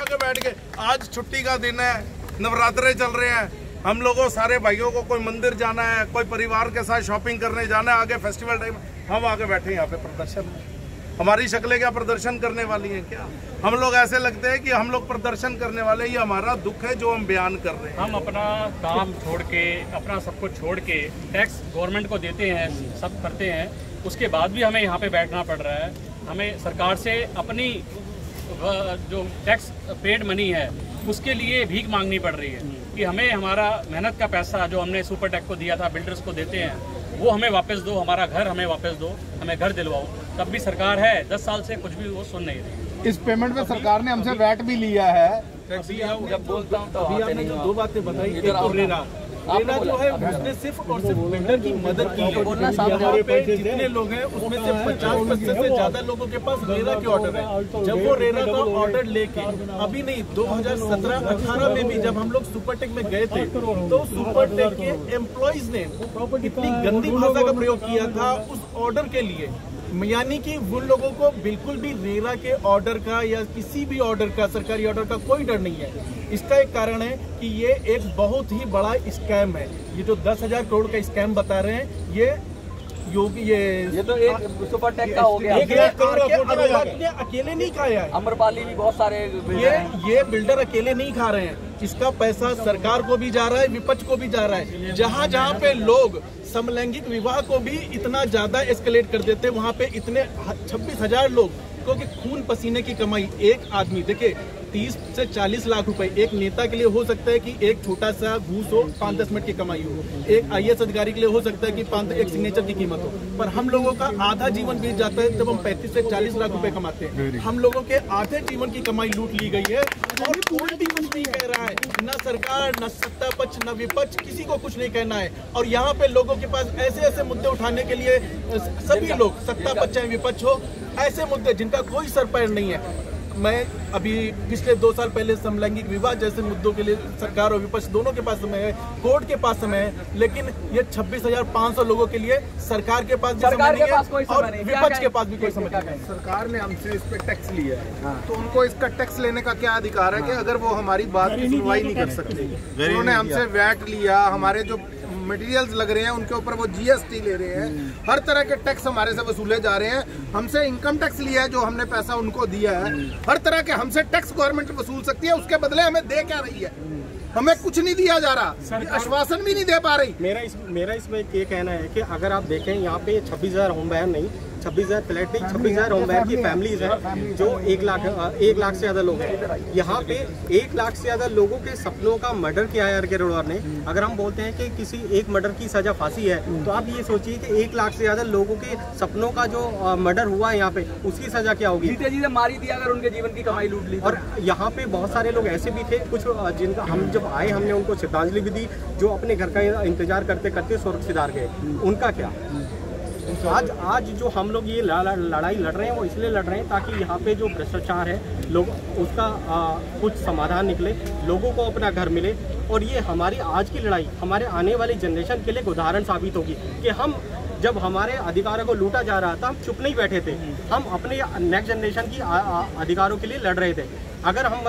आके बैठ गए। आज छुट्टी का दिन है, नवरात्रे चल रहे हैं, हम लोगों सारे भाइयों को कोई मंदिर जाना है, कोई परिवार के साथ शॉपिंग करने जाना है, आगे फेस्टिवल टाइम हम आके बैठे यहाँ पे प्रदर्शन में। हमारी शक्लें क्या प्रदर्शन करने वाली हैं क्या? हम लोग ऐसे लगते हैं कि हम लोग प्रदर्शन करने वाले, ये हमारा दुख है जो हम बयान कर रहे हैं। हम अपना काम छोड़ के, अपना सब कुछ छोड़ के टैक्स गवर्नमेंट को देते हैं, सब करते हैं, उसके बाद भी हमें यहाँ पे बैठना पड़ रहा है। हमें सरकार से अपनी जो टैक्स पेड मनी है उसके लिए भीख मांगनी पड़ रही है कि हमें हमारा मेहनत का पैसा जो हमने सुपर टैक्स को दिया था, बिल्डर्स को देते हैं, वो हमें वापस दो, हमारा घर हमें वापस दो, हमें घर दिलवाओ। तब भी सरकार है 10 साल से कुछ भी वो सुन नहीं रही। इस पेमेंट में सरकार ने हमसे वैट भी लिया है। जब बोलता हूँ तो अभी आपने जो 2 बातें बताई, एक तो रेरा जो है उसने सिर्फ और सिर्फ बिल्डर की मदद की है। यहाँ पे जितने लोग हैं उसमें से 50% से ज्यादा लोगों के पास रेरा के ऑर्डर है। जब वो रेरा का ऑर्डर लेके, अभी नहीं 2017-18 में भी जब हम लोग सुपरटेक में गए थे तो सुपरटेक के एम्प्लॉइज ने इतनी गंदी भाषा का प्रयोग किया था उस ऑर्डर के लिए, यानी कि उन लोगों को बिल्कुल भी रेरा के ऑर्डर का या किसी भी ऑर्डर का, सरकारी ऑर्डर का कोई डर नहीं है। इसका एक कारण है कि ये एक बहुत ही बड़ा स्कैम है। ये जो 10,000 करोड़ का स्कैम बता रहे हैं, ये तो एक सुपर टेक का हो गया। 1,00,000 करोड़ अकेले नहीं खाया है, अमरपाली भी बहुत सारे ये बिल्डर अकेले नहीं खा रहे हैं। इसका पैसा सरकार को भी जा रहा है, विपक्ष को भी जा रहा है। जहाँ जहाँ पे लोग समलैंगिक विवाह को भी इतना ज्यादा एस्केलेट कर देते हैं, वहाँ पे इतने 26,000 लोग, क्योंकि खून पसीने की कमाई एक आदमी, देखिए 30 से 40 लाख रुपए एक नेता के लिए हो सकता है कि एक छोटा सा घूस हो, 5-10 मिनट की कमाई हो। एक IAS अधिकारी के लिए हो सकता है कि 5 एक सिग्नेचर की कीमत हो। पर हम लोगों का आधा जीवन बीत जाता है जब हम 35 से 40 लाख रुपए कमाते हैं। हम लोगों के आधे जीवन की कमाई लूट ली गई है और कोई भी कुछ नहीं कह रहा है, न सरकार, न सत्ता पक्ष, न विपक्ष, किसी को कुछ नहीं कहना है। और यहाँ पे लोगों के पास ऐसे ऐसे मुद्दे उठाने के लिए सभी लोग, सत्ता पक्ष चाहे विपक्ष हो, ऐसे मुद्दे जिनका कोई सर पैर नहीं है। मैं अभी पिछले 2 साल पहले समलैंगिक विवाह जैसे मुद्दों के लिए सरकार और विपक्ष दोनों के पास समय है, कोर्ट के पास समय है, लेकिन ये 26,500 लोगों के लिए सरकार के पास भी समय नहीं है और विपक्ष के पास भी कोई समय नहीं है। सरकार ने हमसे इस पे टैक्स लिया है, तो उनको इसका टैक्स लेने का क्या अधिकार है कि अगर वो हमारी बात की सुनवाई नहीं कर सकते? उन्होंने हमसे वैट लिया, हमारे जो मटेरियल्स लग रहे हैं उनके ऊपर वो GST ले रहे हैं, हर तरह के टैक्स हमारे से वसूले जा रहे हैं। हमसे इनकम टैक्स लिया है जो हमने पैसा उनको दिया है, हर तरह के हमसे टैक्स गवर्नमेंट वसूल सकती है, उसके बदले हमें दे क्या रही है? हमें कुछ नहीं दिया जा रहा, आश्वासन भी नहीं दे पा रही। मेरा इसमें ये कहना है कि अगर आप देखें यहाँ पे 26,000 होम बायर नहीं, 26,000 फ्लैट नहीं, 26,000 होम बायर की फैमिलीज हैं जो 1 लाख से ज्यादा लोग हैं। यहाँ पे 1 लाख से ज्यादा लोगों के सपनों का मर्डर किया है केजरीवाल ने। अगर हम बोलते हैं कि किसी एक मर्डर की सजा फांसी है, तो आप ये सोचिए कि 1 लाख से ज्यादा लोगों के सपनों का जो मर्डर हुआ है यहाँ पे, उसकी सजा क्या होगी? जीते जी मारी दिया अगर उनके जीवन की कमाई लूट ली। और यहाँ पे बहुत सारे लोग ऐसे भी थे, कुछ जिनका हम जब आए हमने उनको श्रद्धांजलि भी दी, जो अपने घर का इंतजार करते करते सुरक्षित हार गए, उनका क्या? आज जो हम लोग ये लड़ाई लड़ रहे हैं वो इसलिए लड़ रहे हैं ताकि यहाँ पे जो भ्रष्टाचार है लोग उसका कुछ समाधान निकले, लोगों को अपना घर मिले। और ये हमारी आज की लड़ाई हमारे आने वाली जनरेशन के लिए एक उदाहरण साबित होगी कि हम जब हमारे अधिकारों को लूटा जा रहा था हम चुप नहीं बैठे थे, हम अपने नेक्स्ट जनरेशन की अधिकारों के लिए लड़ रहे थे। अगर हम